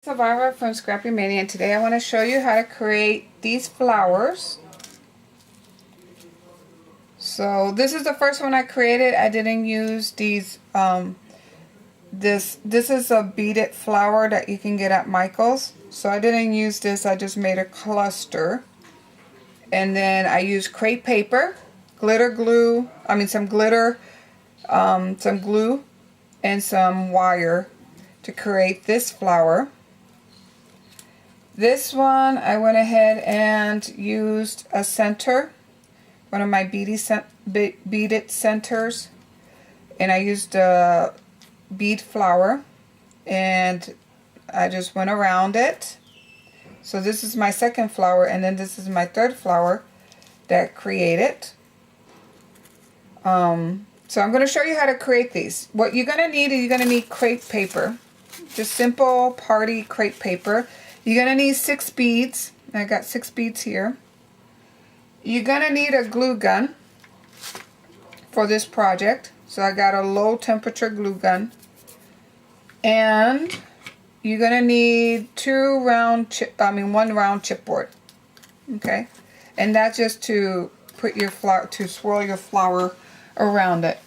Survivor from Scrappy Mania, and today I want to show you how to create these flowers. So this is the first one I created. I didn't use these this is a beaded flower that you can get at Michael's. So I didn't use this. I just made a cluster. And then I used crepe paper, glitter glue, some glitter, some glue, and some wire to create this flower. This one, I went ahead and used a center, one of my beaded centers, and I used a bead flower, and I just went around it. So this is my second flower, and then this is my third flower that I created. So I'm going to show you how to create these. What you're going to need is you're going to need crepe paper, just simple party crepe paper. You're going to need 6 beads. I got 6 beads here. You're going to need a glue gun for this project. So I got a low temperature glue gun. And you're going to need one round chipboard. Okay? And that's just to put your flower, to swirl your flower around it.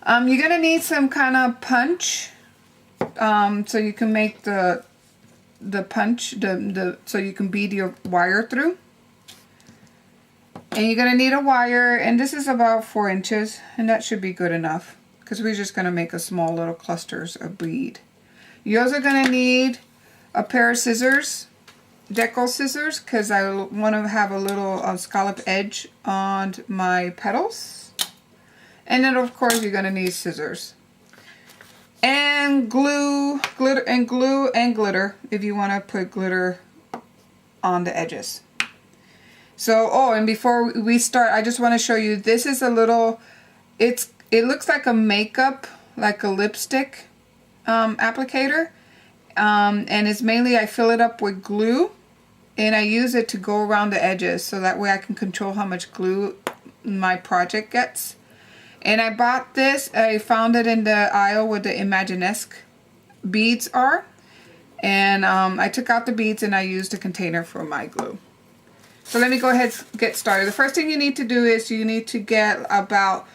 You're going to need some kind of punch. So you can make the punch, so you can bead your wire through. And you're going to need a wire, and this is about 4 inches, and that should be good enough because we're just going to make a small little clusters of bead. You're also going to need a pair of scissors, deco scissors, because I want to have a little scallop edge on my petals. And then of course you're going to need scissors. And glitter if you want to put glitter on the edges. So, and before we start, I just want to show you, this is a little, it looks like a makeup, like a lipstick applicator. And it's mainly, I fill it up with glue, and I use it to go around the edges, so that way I can control how much glue my project gets. And I bought this, I found it in the aisle where the Imaginesque beads are. And I took out the beads and I used a container for my glue. So let me go ahead and get started. The first thing you need to do is you need to get about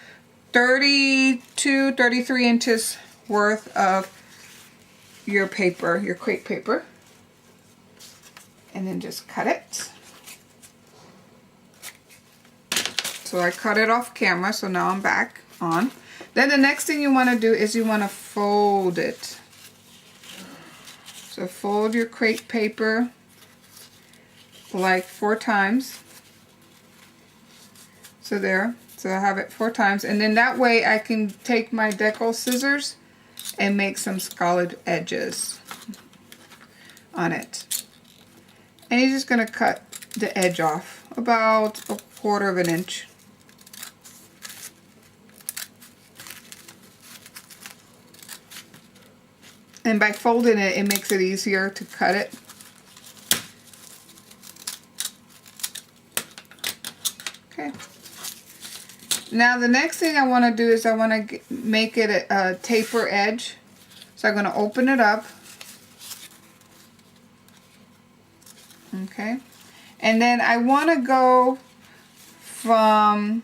33 inches worth of your paper, your crepe paper. And then just cut it. So I cut it off camera, so now I'm back on. Then the next thing you want to do is you want to fold it. So fold your crepe paper like 4 times. So there. So I have it 4 times. And then that way I can take my deco scissors and make some scalloped edges on it. And you're just going to cut the edge off about 1/4 of an inch. And by folding it, it makes it easier to cut it. Okay. Now the next thing I want to do is I want to make it a taper edge. So I'm going to open it up. Okay. And then I want to go from,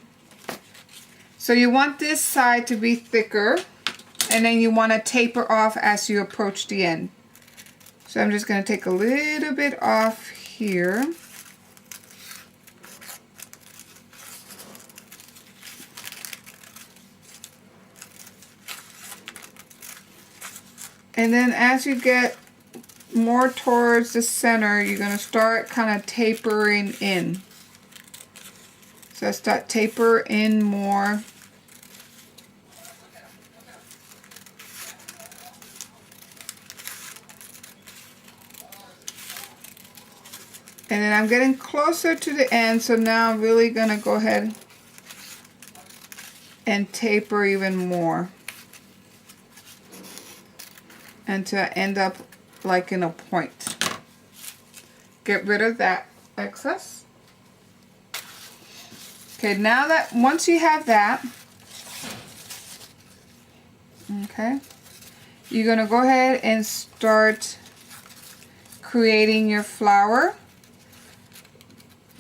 so you want this side to be thicker, and then you want to taper off as you approach the end. So I'm just going to take a little bit off here. And then as you get more towards the center, you're going to start kind of tapering in. So I start taper in more. And then I'm getting closer to the end, so now I'm really going to go ahead and taper even more until I end up like in a point. Get rid of that excess. Okay, now that once you have that, okay, you're going to go ahead and start creating your flower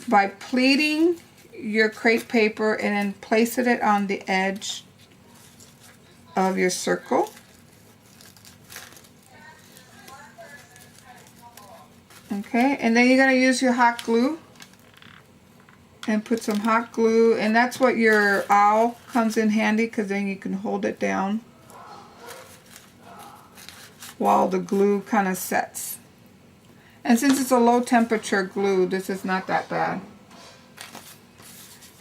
by pleating your crepe paper and then placing it on the edge of your circle. Okay, and then you're going to use your hot glue and put some hot glue, and that's what your owl comes in handy, because then you can hold it down while the glue kind of sets. And since it's a low temperature glue, this is not that bad.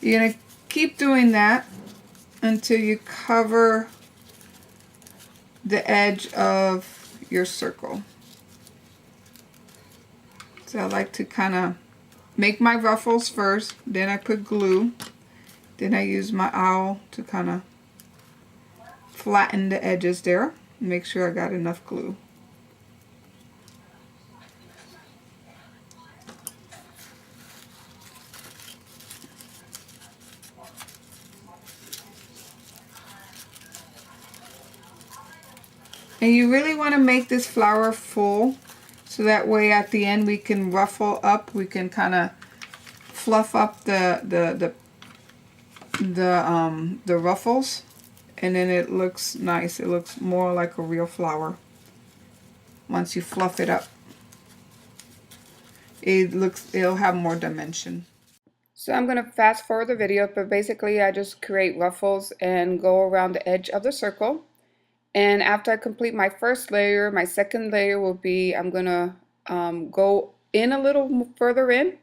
You're going to keep doing that until you cover the edge of your circle. So I like to kind of make my ruffles first, then I put glue, then I use my owl to kind of flatten the edges there, make sure I got enough glue. And you really want to make this flower full, so that way at the end we can ruffle up, we can kind of fluff up the ruffles, and then it looks nice. It looks more like a real flower once you fluff it up. It'll have more dimension. So I'm going to fast forward the video, but basically I just create ruffles and go around the edge of the circle. And after I complete my first layer, my second layer will be, I'm going to go in a little further in,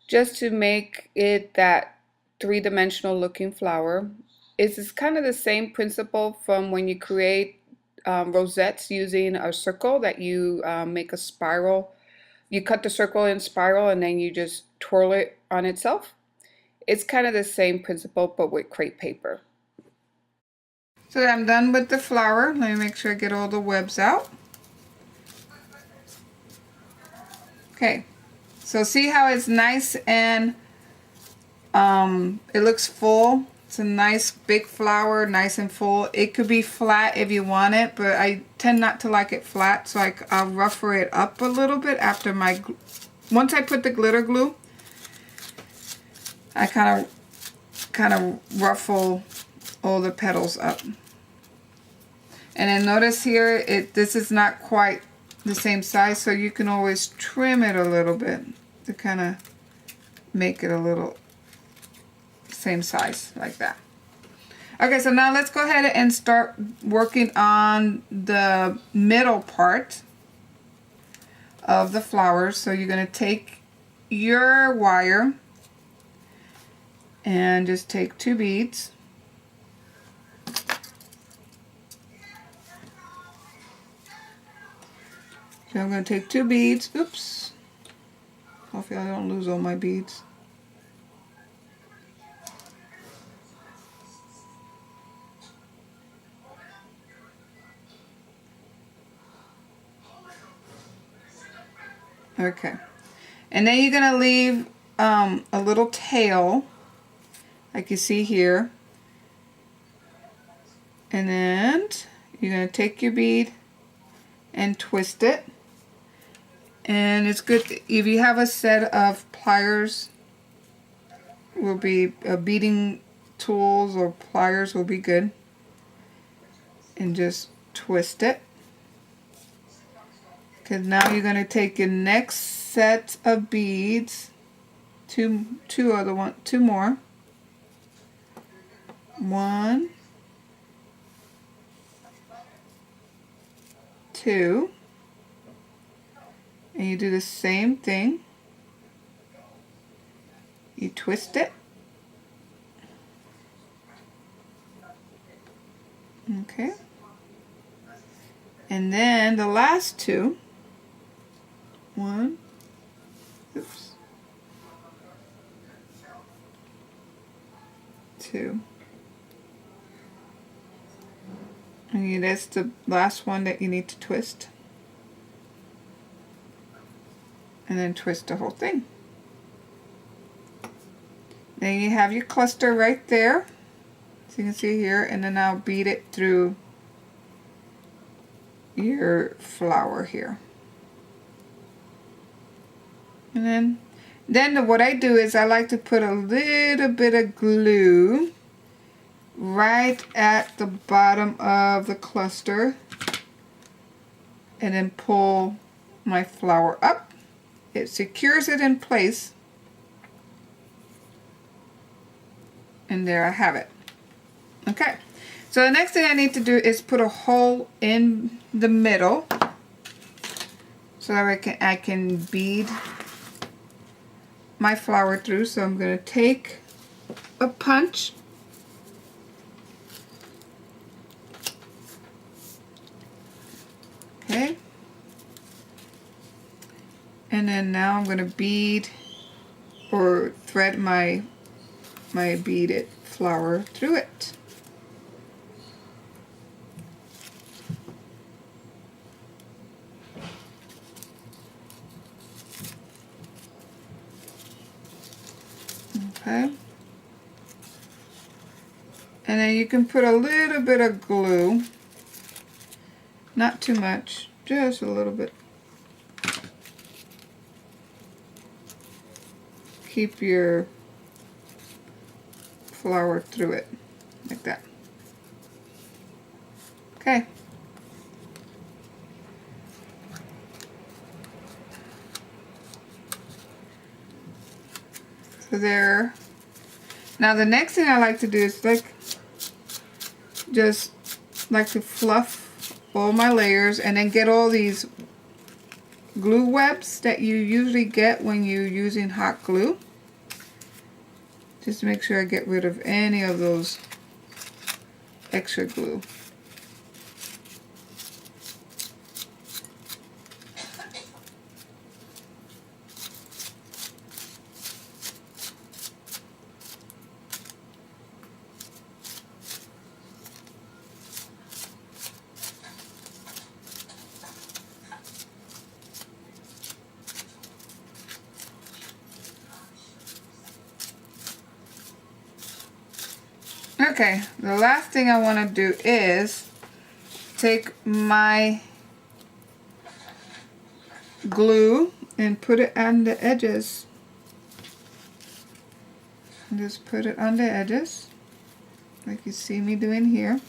just to make it that three-dimensional looking flower. It's kind of the same principle from when you create rosettes using a circle, that you make a spiral. You cut the circle in spiral and then you just twirl it on itself. It's kind of the same principle, but with crepe paper. So I'm done with the flower. Let me make sure I get all the webs out. Okay, so see how it's nice and it looks full. It's a nice big flower, nice and full. It could be flat if you want it, but I tend not to like it flat, so I'll rougher it up a little bit after once I put the glitter glue. I kind of ruffle all the petals up. And then notice here, this is not quite the same size, so you can always trim it a little bit to kind of make it a little same size, like that. Okay, so now let's go ahead and start working on the middle part of the flowers. So you're going to take your wire and just take 2 beads. So I'm going to take 2 beads. Oops. Hopefully I don't lose all my beads. Okay. And then you're going to leave a little tail, like you see here. And then you're going to take your bead and twist it. And it's good if you have a set of pliers, will be beading tools, or pliers will be good. And just twist it. Because now you're going to take your next set of beads, two more. 1, 2. And you do the same thing. You twist it. Okay. And then the last 2. 1. Oops. 2. And that's the last one that you need to twist. And then twist the whole thing. Then you have your cluster right there, so you can see here, and then I'll bead it through your flower here. And then what I do is I like to put a little bit of glue right at the bottom of the cluster and then pull my flower up. It secures it in place. And there I have it. Okay, so the next thing I need to do is put a hole in the middle so that I can bead my flower through. So I'm going to take a punch okay, and then now I'm going to bead or thread my beaded flower through it. Okay, and then you can put a little bit of glue, not too much, just a little bit. Keep your flower through it like that. Okay. So there. Now the next thing I like to do is just like to fluff all my layers and then get all these glue webs that you usually get when you're using hot glue. Just make sure I get rid of any of those extra glue. Okay, the last thing I want to do is take my glue and put it on the edges. Just put it on the edges, like you see me doing here.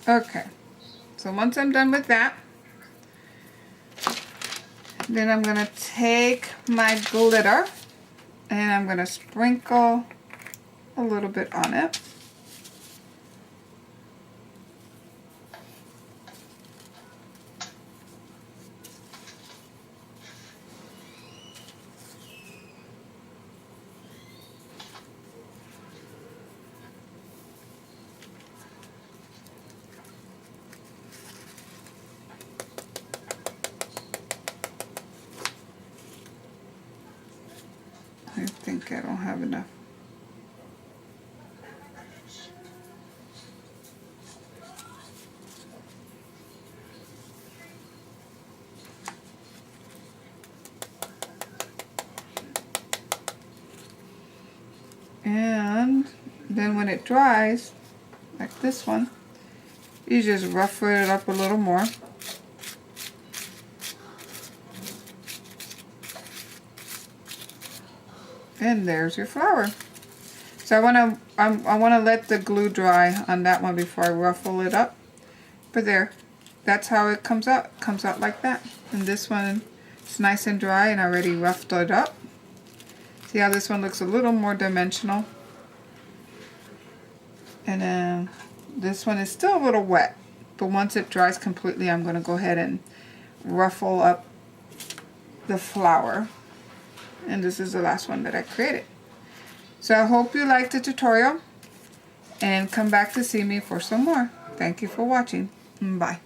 Okay, so once I'm done with that, then I'm going to take my glitter and I'm going to sprinkle a little bit on it. I think I don't have enough. And then when it dries, like this one, you just rough it up a little more. And there's your flower. So I wanna let the glue dry on that one before I ruffle it up. But there, that's how it comes out. It comes out like that. And this one, it's nice and dry and I already roughed it up. See how this one looks a little more dimensional. And then this one is still a little wet. But once it dries completely, I'm gonna go ahead and ruffle up the flower. And this is the last one that I created. So I hope you liked the tutorial and come back to see me for some more. Thank you for watching. Bye.